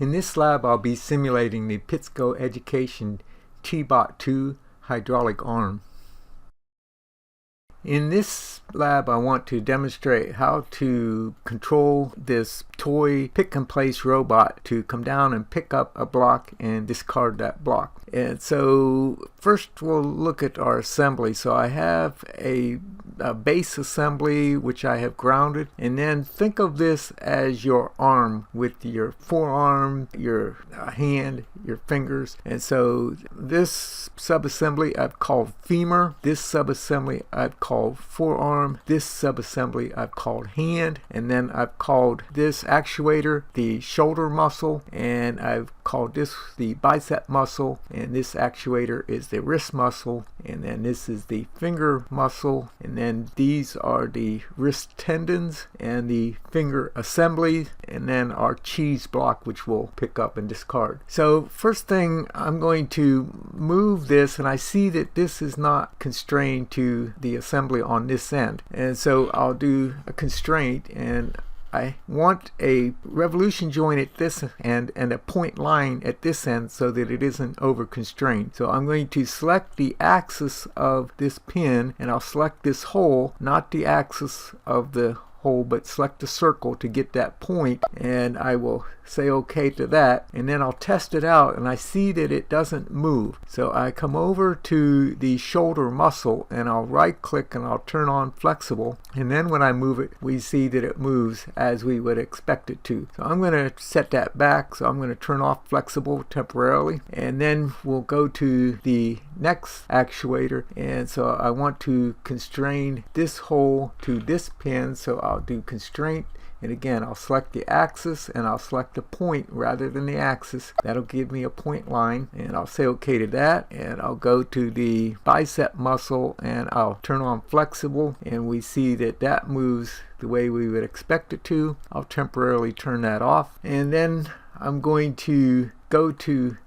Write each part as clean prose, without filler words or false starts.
In this lab, I'll be simulating the Pittsco Education T-Bot 2 hydraulic arm. In this lab, I want to demonstrate how to control this toy pick-and-place robot to come down and pick up a block and discard that block. And so first we'll look at our assembly. So I have a base assembly which I have grounded, and then think of this as your arm with your forearm, your hand, your fingers. And so this subassembly I've called femur, this subassembly I've called forearm, this subassembly I've called hand, and then I've called this actuator the shoulder muscle, and I've called this the bicep muscle, and this actuator is the wrist muscle, and then this is the finger muscle, and then these are the wrist tendons and the finger assemblies, and then our cheese block which we'll pick up and discard. So first thing, I'm going to move this, and I see that this is not constrained to the assembly on this end, and so I'll do a constraint, and I want a revolution joint at this end and a point line at this end so that it isn't over constrained. So I'm going to select the axis of this pin, and I'll select this hole, not the axis of the hole, but select the circle to get that point, and I will say OK to that, and then I'll test it out, and I see that it doesn't move. So I come over to the shoulder muscle, and I'll right click and I'll turn on flexible, and then when I move it, we see that it moves as we would expect it to. So I'm going to set that back, so I'm going to turn off flexible temporarily, and then we'll go to the next actuator, and so I want to constrain this hole to this pin, so I'll do constraint, and again I'll select the axis and I'll select the point rather than the axis. That'll give me a point line, and I'll say OK to that, and I'll go to the bicep muscle and I'll turn on flexible, and we see that that moves the way we would expect it to. I'll temporarily turn that off, and then I'm going to go to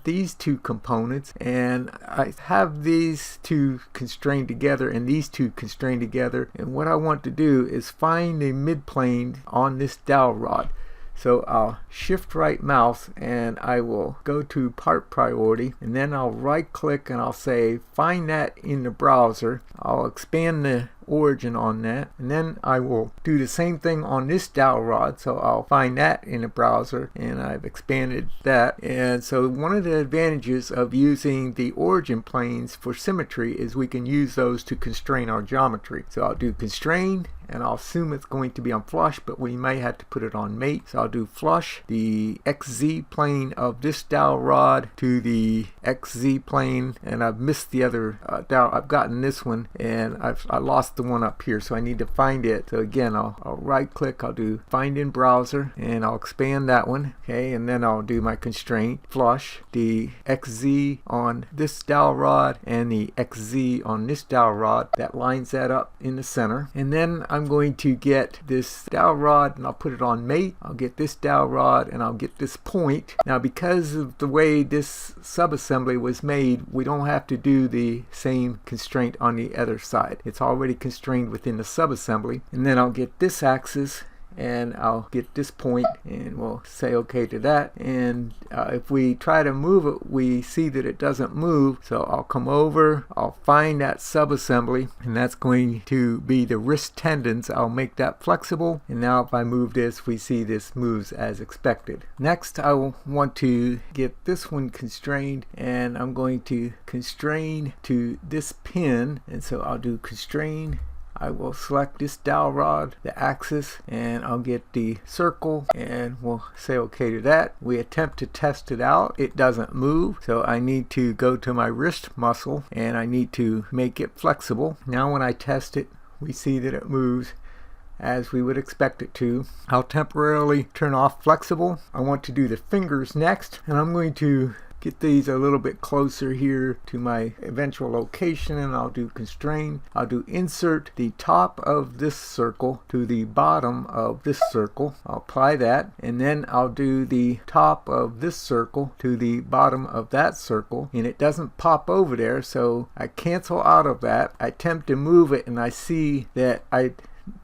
these two components, and I have these two constrained together and these two constrained together, and what I want to do is find the midplane on this dowel rod. So I'll shift right mouse and I will go to part priority, and then I'll right click and I'll say find that in the browser. I'll expand the origin on that, and then I will do the same thing on this dowel rod, so I'll find that in the browser, and I've expanded that. And so one of the advantages of using the origin planes for symmetry is we can use those to constrain our geometry. So I'll do constrain, and I'll assume it's going to be on flush, but we may have to put it on mate. So I'll do flush the XZ plane of this dowel rod to the XZ plane, and I've missed the other dowel. I've gotten this one, and I lost the one up here, so I need to find it. So again, I'll right click, I'll do find in browser, and I'll expand that one. Okay, and then I'll do my constraint, flush the XZ on this dowel rod and the XZ on this dowel rod. That lines that up in the center, and then I'm going to get this dowel rod and I'll put it on mate. I'll get this dowel rod and I'll get this point. Now, because of the way this subassembly was made, we don't have to do the same constraint on the other side. It's already constrained within the subassembly. And then I'll get this axis and I'll get this point, and we'll say OK to that. And if we try to move it, we see that it doesn't move. So I'll come over, I'll find that subassembly, and that's going to be the wrist tendons. I'll make that flexible, and now if I move this, we see this moves as expected. Next, I will want to get this one constrained, and I'm going to constrain to this pin, and so I'll do constrain. I will select this dowel rod, the axis, and I'll get the circle, and we'll say OK to that. We attempt to test it out. It doesn't move, so I need to go to my wrist muscle and I need to make it flexible. Now when I test it, we see that it moves as we would expect it to. I'll temporarily turn off flexible. I want to do the fingers next, and I'm going to get these a little bit closer here to my eventual location, and I'll do constrain. I'll do insert the top of this circle to the bottom of this circle. I'll apply that, and then I'll do the top of this circle to the bottom of that circle, and it doesn't pop over there, so I cancel out of that. I attempt to move it, and I see that I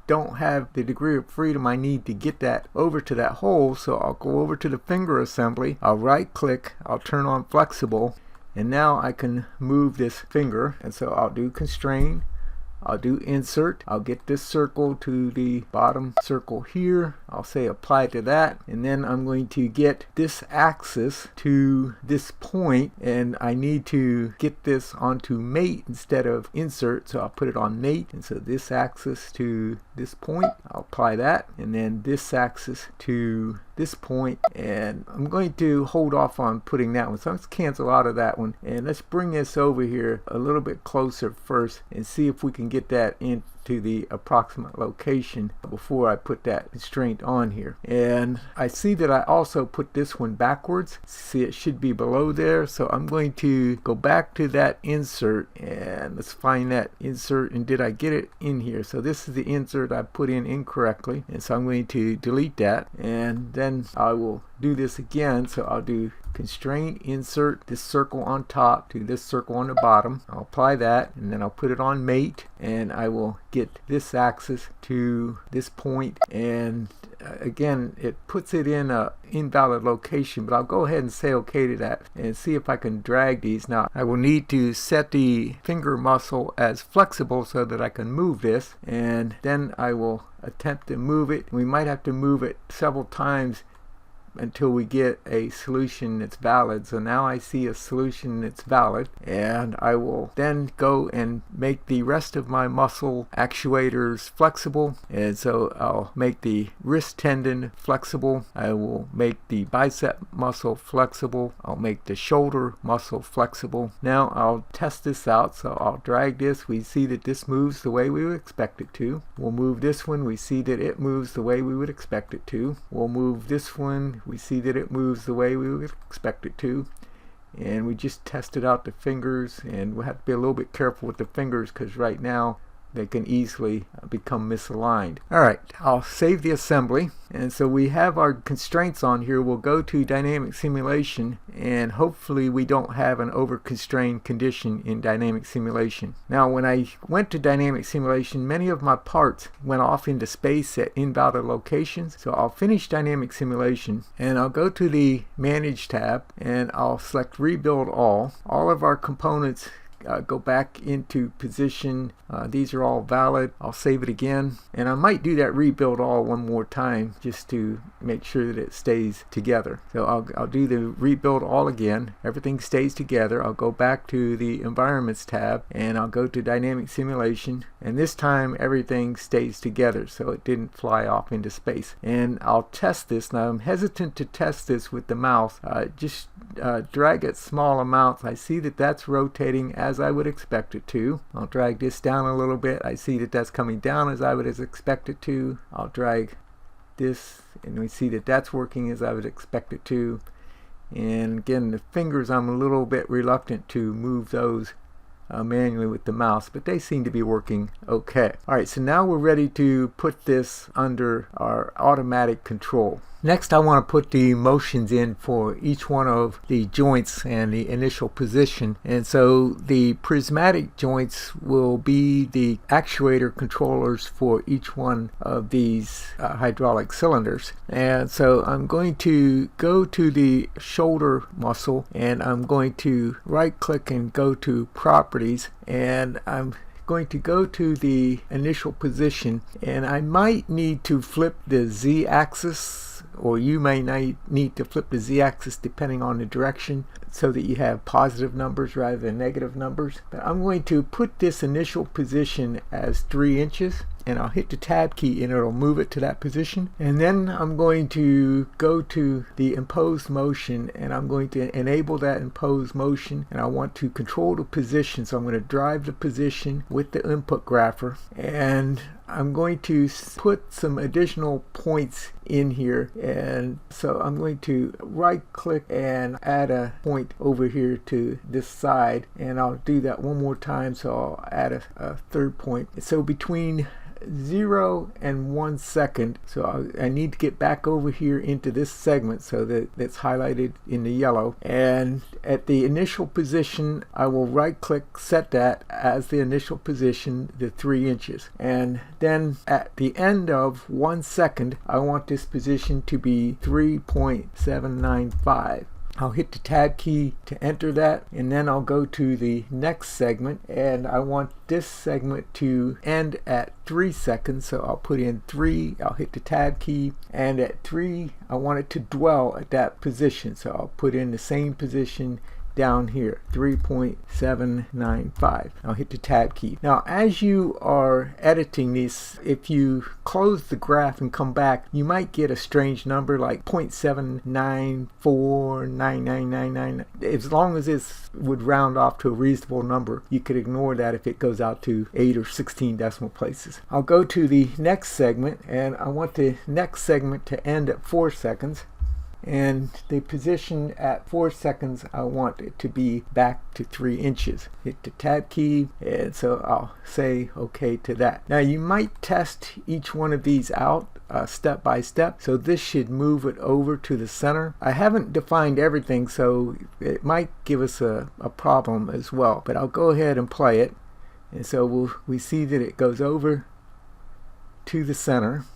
don't have the degree of freedom I need to get that over to that hole. So I'll go over to the finger assembly, I'll right click, I'll turn on flexible, and now I can move this finger. And so I'll do constrain, I'll do insert, I'll get this circle to the bottom circle here, I'll say apply to that, and then I'm going to get this axis to this point, and I need to get this onto mate instead of insert, so I'll put it on mate. And so this axis to this point, I'll apply that, and then this axis to this point, and I'm going to hold off on putting that one, so let's cancel out of that one, and let's bring this over here a little bit closer first and see if we can get that into the approximate location before I put that constraint on here. And I see that I also put this one backwards. See, it should be below there, so I'm going to go back to that insert, and let's find that insert, and did I get it in here? So this is the insert I put in incorrectly, and so I'm going to delete that, and then I will do this again. So I'll do constraint, insert this circle on top to this circle on the bottom. I'll apply that, and then I'll put it on mate, and I will get this axis to this point, and again it puts it in a invalid location, but I'll go ahead and say okay to that and see if I can drag these. Now I will need to set the finger muscle as flexible so that I can move this, and then I will attempt to move it. We might have to move it several times until we get a solution that's valid. So now I see a solution that's valid, and I will then go and make the rest of my muscle actuators flexible. And so I'll make the wrist tendon flexible, I will make the bicep muscle flexible, I'll make the shoulder muscle flexible. Now I'll test this out, so I'll drag this. We see that this moves the way we would expect it to. We'll move this one, we see that it moves the way we would expect it to. We'll move this one, we see that it moves the way we would expect it to. And we just tested out the fingers, and we'll have to be a little bit careful with the fingers because right now they can easily become misaligned. Alright, I'll save the assembly, and so we have our constraints on here. We'll go to dynamic simulation, and hopefully we don't have an over constrained condition in dynamic simulation. Now when I went to dynamic simulation, many of my parts went off into space at invalid locations. So I'll finish dynamic simulation, and I'll go to the manage tab, and I'll select rebuild all of our components. Go back into position. These are all valid. I'll save it again, and I might do that rebuild all one more time just to make sure that it stays together. So I'll do the rebuild all again. Everything stays together. I'll go back to the environments tab, and I'll go to dynamic simulation, and this time everything stays together, so it didn't fly off into space. And I'll test this. Now I'm hesitant to test this with the mouse. Just drag it small amounts. I see that that's rotating as I would expect it to. I'll drag this down a little bit. I see that that's coming down as I would expect it to. I'll drag this, and we see that that's working as I would expect it to. And again, the fingers, I'm a little bit reluctant to move those manually with the mouse, but they seem to be working okay. Alright, so now we're ready to put this under our automatic control. Next, I want to put the motions in for each one of the joints and the initial position. And so the prismatic joints will be the actuator controllers for each one of these hydraulic cylinders. And so I'm going to go to the shoulder muscle, and I'm going to right click and go to properties, and I'm going to go to the initial position, and I might need to flip the z-axis, or you may need to flip the z-axis depending on the direction, so that you have positive numbers rather than negative numbers. But I'm going to put this initial position as 3 inches, and I'll hit the tab key and it'll move it to that position. And then I'm going to go to the imposed motion, and I'm going to enable that imposed motion, and I want to control the position, so I'm going to drive the position with the input grapher, and I'm going to put some additional points in here. And so I'm going to right click and add a point over here to this side, and I'll do that one more time, so I'll add a third point. So between 0 and 1 second. So I need to get back over here into this segment so that it's highlighted in the yellow. And at the initial position, I will right click, set that as the initial position, the 3 inches. And then at the end of 1 second, I want this position to be 3.795. I'll hit the tab key to enter that, and then I'll go to the next segment, and I want this segment to end at 3 seconds, so I'll put in 3, I'll hit the tab key, and at 3 I want it to dwell at that position, so I'll put in the same position down here, 3.795. I'll hit the tab key. Now as you are editing this, if you close the graph and come back, you might get a strange number like 0.7949999. As long as this would round off to a reasonable number, you could ignore that if it goes out to 8 or 16 decimal places. I'll go to the next segment, and I want the next segment to end at 4 seconds. And the position at 4 seconds, I want it to be back to 3 inches. Hit the tab key, and so I'll say OK to that. Now you might test each one of these out step by step, so this should move it over to the center. I haven't defined everything, so it might give us a problem as well, but I'll go ahead and play it. And so we see that it goes over to the center.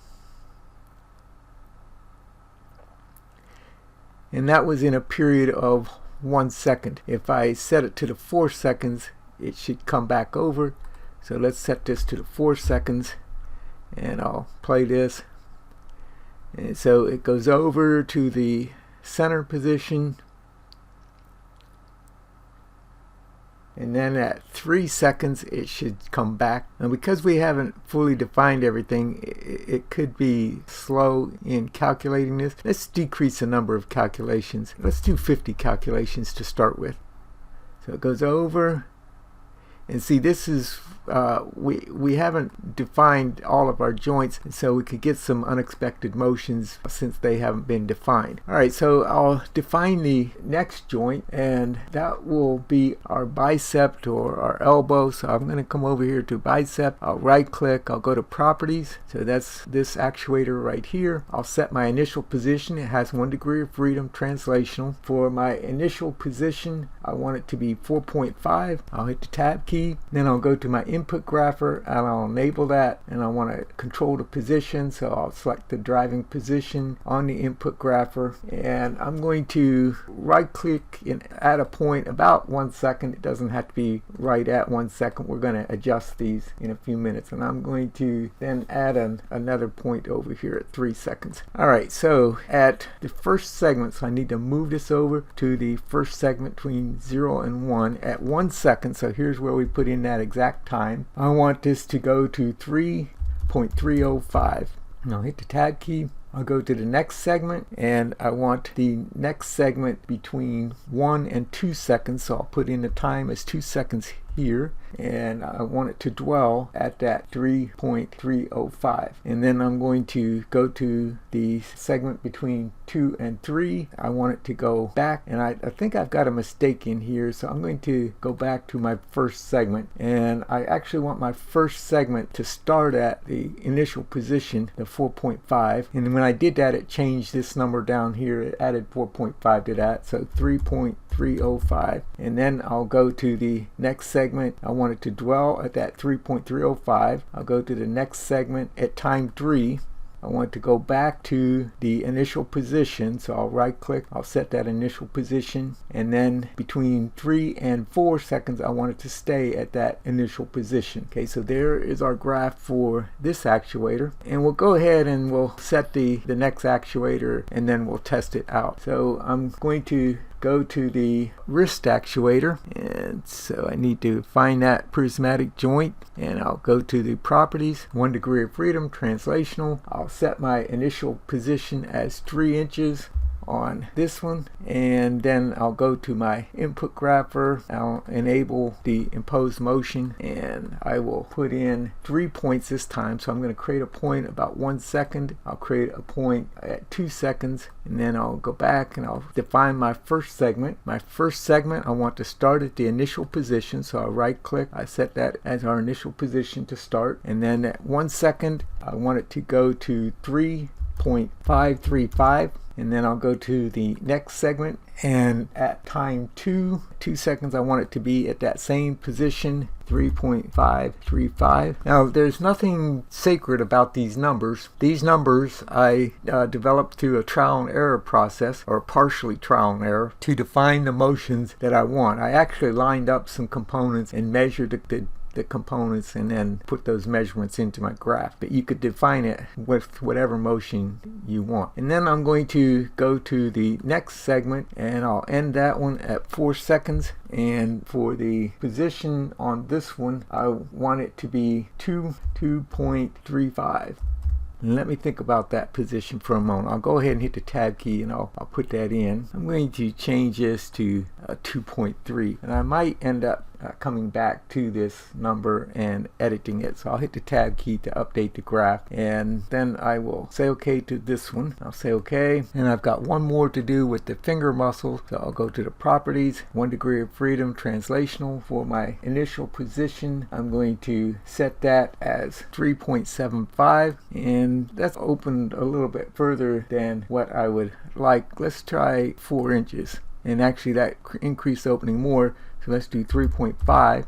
And that was in a period of 1 second. If I set it to the 4 seconds, it should come back over. So let's set this to the 4 seconds, and I'll play this. And so it goes over to the center position, and then at 3 seconds it should come back. And because we haven't fully defined everything, it could be slow in calculating this. Let's decrease the number of calculations. Let's do 50 calculations to start with. So it goes over, and see, this is we haven't defined all of our joints, and so we could get some unexpected motions since they haven't been defined. Alright, so I'll define the next joint, and that will be our bicep or our elbow. So I'm going to come over here to bicep. I'll right click, I'll go to properties. So that's this actuator right here. I'll set my initial position. It has 1 degree of freedom, translational. For my initial position, I want it to be 4.5. I'll hit the tab key. Then I'll go to my input grapher, and I'll enable that, and I want to control the position, so I'll select the driving position on the input grapher, and I'm going to right click and add a point about 1 second. It doesn't have to be right at 1 second. We're going to adjust these in a few minutes, and I'm going to then add another point over here at 3 seconds. Alright, so at the first segment, so I need to move this over to the first segment between 0 and 1 at 1 second. So here's where we put in that exact time. I want this to go to 3.305. I'll hit the tab key. I'll go to the next segment, and I want the next segment between 1 and 2 seconds. So I'll put in the time as 2 seconds here, and I want it to dwell at that 3.305. And then I'm going to go to the segment between 2 and 3. I want it to go back, and I think I've got a mistake in here, so I'm going to go back to my first segment, and I actually want my first segment to start at the initial position, the 4.5. And when I did that, it changed this number down here. It added 4.5 to that, so 3.305. And then I'll go to the next segment. I want it to dwell at that 3.305. I'll go to the next segment at time 3. I want to go back to the initial position, so I'll right click, I'll set that initial position, and then between 3 and 4 seconds I want it to stay at that initial position. Okay, so there is our graph for this actuator, and we'll go ahead and we'll set the next actuator, and then we'll test it out. So I'm going to go to the wrist actuator, and so I need to find that prismatic joint, and I'll go to the properties, 1 degree of freedom, translational. I'll set my initial position as 3 inches, on this one, and then I'll go to my input grapher. I'll enable the impose motion, and I will put in 3 points this time. So I'm going to create a point about 1 second. I'll create a point at 2 seconds, and then I'll go back and I'll define my first segment. My first segment I want to start at the initial position, so I'll right click, I set that as our initial position to start, and then at 1 second I want it to go to 3.535, and then I'll go to the next segment, and at time 2 seconds I want it to be at that same position, 3.535. Now there's nothing sacred about these numbers. These numbers I developed through a trial and error process, or partially trial and error, to define the motions that I want. I actually lined up some components and measured the components and then put those measurements into my graph, but you could define it with whatever motion you want. And then I'm going to go to the next segment, and I'll end that one at 4 seconds, and for the position on this one I want it to be 2.35. And let me think about that position for a moment. I'll go ahead and hit the tab key, and I'll put that in. I'm going to change this to 2.3, and I might end up coming back to this number and editing it. So I'll hit the tab key to update the graph, and then I will say OK to this one. I'll say OK, and I've got one more to do with the finger muscle. So I'll go to the properties, 1 degree of freedom, translational. For my initial position I'm going to set that as 3.75, and that's opened a little bit further than what I would like. Let's try 4 inches, and actually that increased opening more. So let's do 3.5,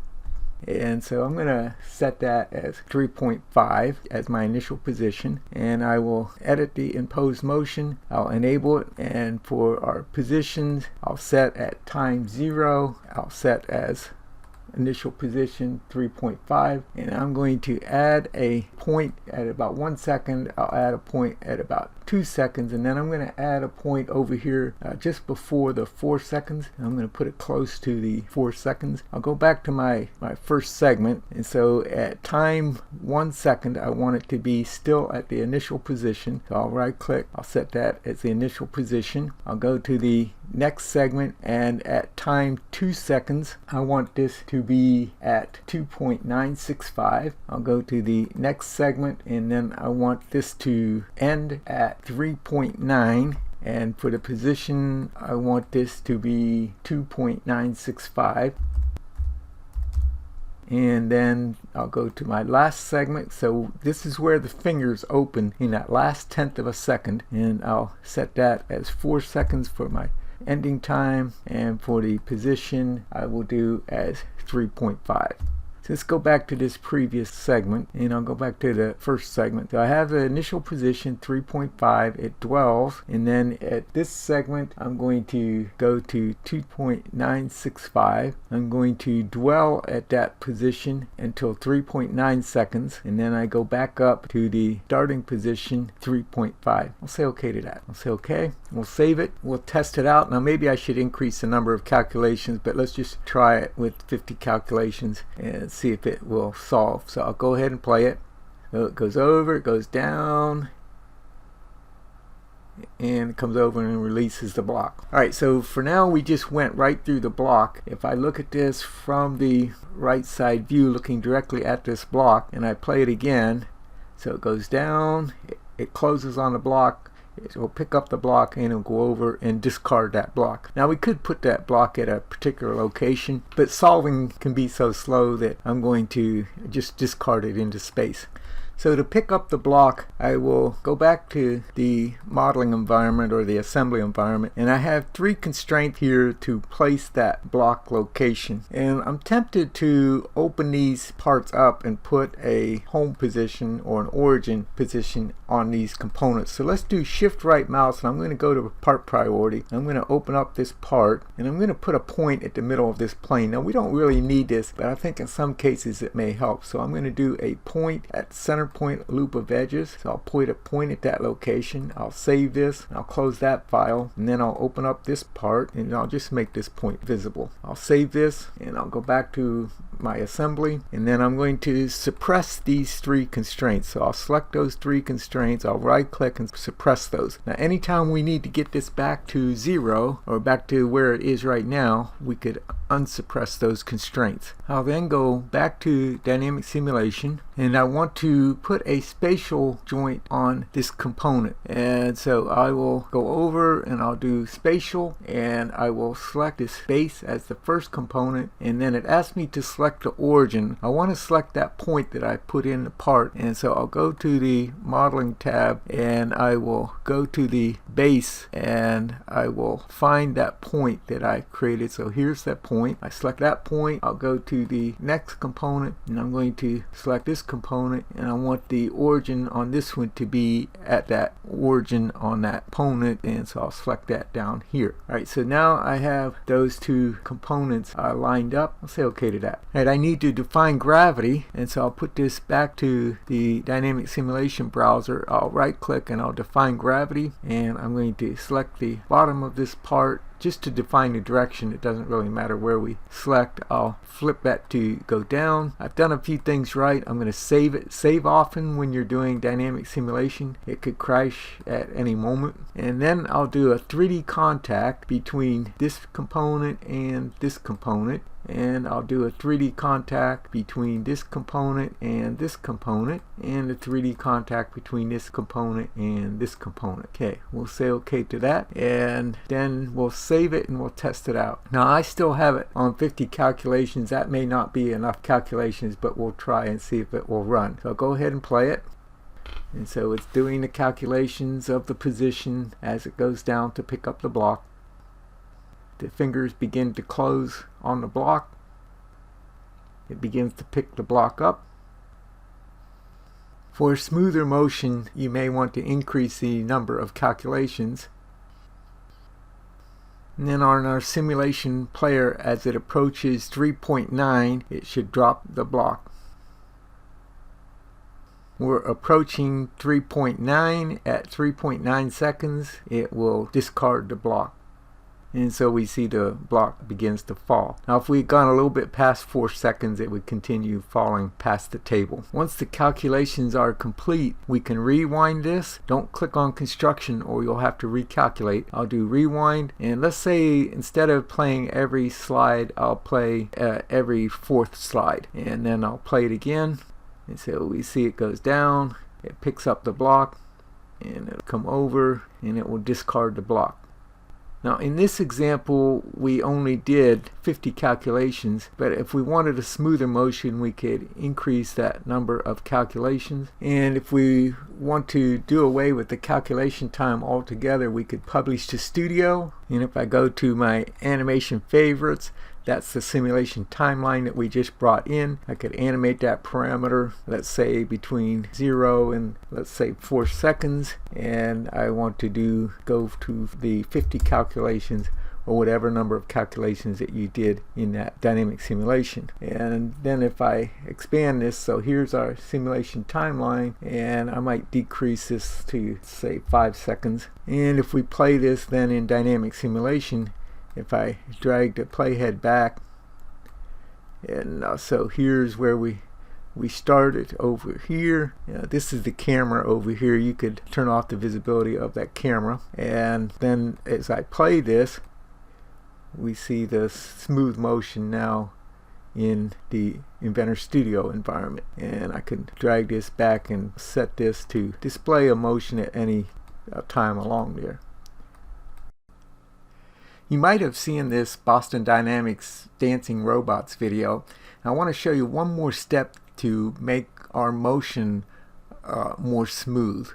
and so I'm going to set that as 3.5 as my initial position, and I will edit the impose motion. I'll enable it, and for our positions I'll set at time 0, I'll set as initial position 3.5, and I'm going to add a point at about 1 second. I'll add a point at about 2 seconds, and then I'm going to add a point over here just before the 4 seconds. I'm going to put it close to the 4 seconds. I'll go back to my first segment, and so at time 1 second I want it to be still at the initial position. So I'll right click, I'll set that as the initial position. I'll go to the next segment, and at time 2 seconds I want this to be at 2.965. I'll go to the next segment, and then I want this to end at 3.9, and for the position I want this to be 2.965. And then I'll go to my last segment. So this is where the fingers open in that last 1/10 of a second, and I'll set that as 4 seconds for my ending time, and for the position I will do as 3.5. So let's go back to this previous segment, and I'll go back to the first segment. So I have the initial position 3.5, it dwells, and then at this segment I'm going to go to 2.965. I'm going to dwell at that position until 3.9 seconds, and then I go back up to the starting position 3.5. I'll say OK to that. I'll say OK. We'll save it. We'll test it out. Now maybe I should increase the number of calculations, but let's just try it with 50 calculations and see if it will solve. So I'll go ahead and play it. So it goes over, it goes down, and it comes over and releases the block. Alright, so for now we just went right through the block. If I look at this from the right side view, looking directly at this block, and I play it again, so it goes down, it closes on the block, it will pick up the block, and it'll go over and discard that block. Now we could put that block at a particular location, but solving can be so slow that I'm going to just discard it into space. So to pick up the block, I will go back to the modeling environment or the assembly environment, and I have 3 constraints here to place that block location. And I'm tempted to open these parts up and put a home position or an origin position on these components. So let's do shift right mouse, and I'm going to go to part priority. I'm going to open up this part, and I'm going to put a point at the middle of this plane. Now we don't really need this, but I think in some cases it may help. So I'm going to do a point at center point loop of edges. So I'll put a point at that location. I'll save this, I'll close that file, and then I'll open up this part, and I'll just make this point visible. I'll save this, and I'll go back to my assembly, and then I'm going to suppress these three constraints. So I'll select those three constraints, I'll right click and suppress those. Now anytime we need to get this back to 0 or back to where it is right now, we could unsuppress those constraints. I'll then go back to Dynamic Simulation, and I want to put a spatial joint on this component, and so I will go over and I'll do spatial, and I will select this base as the first component, and then it asks me to select the origin. I want to select that point that I put in the part, and so I'll go to the modeling tab and I will go to the base and I will find that point that I created. So here's that point. I select that point, I'll go to the next component, and I'm going to select this component, and I want the origin on this one to be at that origin on that component, and so I'll select that down here. Alright, so now I have those two components lined up. I'll say OK to that. Alright, I need to define gravity, and so I'll put this back to the Dynamic Simulation browser. I'll right click and I'll define gravity, and I'm going to select the bottom of this part just to define the direction. It doesn't really matter where we select. I'll flip that to go down. I've done a few things right. I'm going to save it. Save often when you're doing dynamic simulation. It could crash at any moment. And then I'll do a 3D contact between this component and this component. And I'll do a 3D contact between this component and this component, and a 3D contact between this component and this component. Okay, we'll say OK to that, and then we'll save it and we'll test it out. Now I still have it on 50 calculations. That may not be enough calculations, but we'll try and see if it will run. So I'll go ahead and play it. And so it's doing the calculations of the position as it goes down to pick up the block. The fingers begin to close on the block. It begins to pick the block up. For smoother motion, you may want to increase the number of calculations. And then on our simulation player, as it approaches 3.9, it should drop the block. We're approaching 3.9. At 3.9 seconds, it will discard the block. And so we see the block begins to fall. Now if we had gone a little bit past 4 seconds, it would continue falling past the table. Once the calculations are complete, we can rewind this. Don't click on construction or you'll have to recalculate. I'll do rewind, and let's say instead of playing every slide, I'll play every 4th slide, and then I'll play it again. And so we see it goes down, it picks up the block, and it'll come over and it will discard the block. Now in this example we only did 50 calculations, but if we wanted a smoother motion we could increase that number of calculations, and if we want to do away with the calculation time altogether, we could publish to Studio. And if I go to my animation favorites, that's the simulation timeline that we just brought in. I could animate that parameter, let's say between 0 and let's say 4 seconds, and I want to go to the 50 calculations or whatever number of calculations that you did in that dynamic simulation. And then if I expand this, so here's our simulation timeline, and I might decrease this to say 5 seconds. And if we play this then in dynamic simulation, if I drag the playhead back, and so here's where we started over here. This is the camera over here. You could turn off the visibility of that camera, and then as I play this, we see the smooth motion now in the Inventor Studio environment. And I can drag this back and set this to display a motion at any time along there. You might have seen this Boston Dynamics dancing robots video. I want to show you one more step to make our motion more smooth.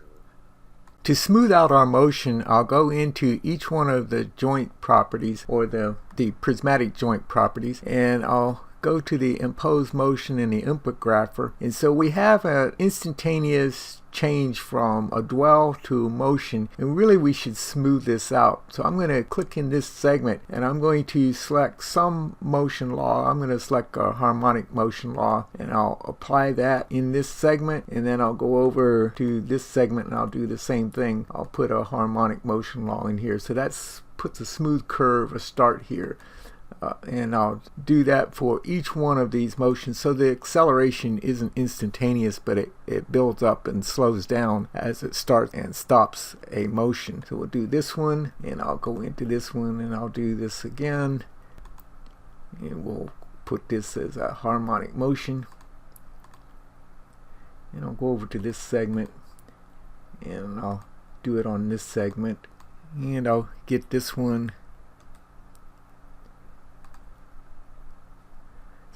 To smooth out our motion, I'll go into each one of the joint properties, or the prismatic joint properties, and I'll go to the impose motion in the input grapher. And so we have an instantaneous change from a dwell to motion, and really we should smooth this out. So I'm going to click in this segment and I'm going to select some motion law. I'm going to select a harmonic motion law, and I'll apply that in this segment, and then I'll go over to this segment and I'll do the same thing. I'll put a harmonic motion law in here. So that's puts a smooth curve, a start here. And I'll do that for each one of these motions. So the acceleration isn't instantaneous, but it builds up and slows down as it starts and stops a motion. So we'll do this one, and I'll go into this one, and I'll do this again. And we'll put this as a harmonic motion. And I'll go over to this segment, and I'll do it on this segment. And I'll get this one.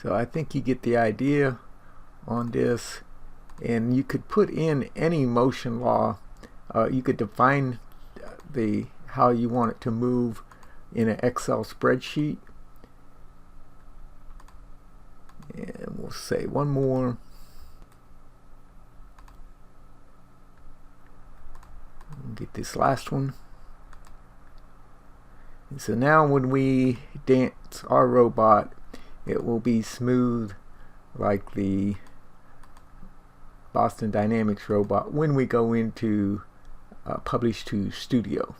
So I think you get the idea on this, and you could put in any motion law. You could define how you want it to move in an Excel spreadsheet. And we'll say one more. Get this last one. And so now when we dance our robot, it will be smooth like the Boston Dynamics robot when we go into Publish to Studio.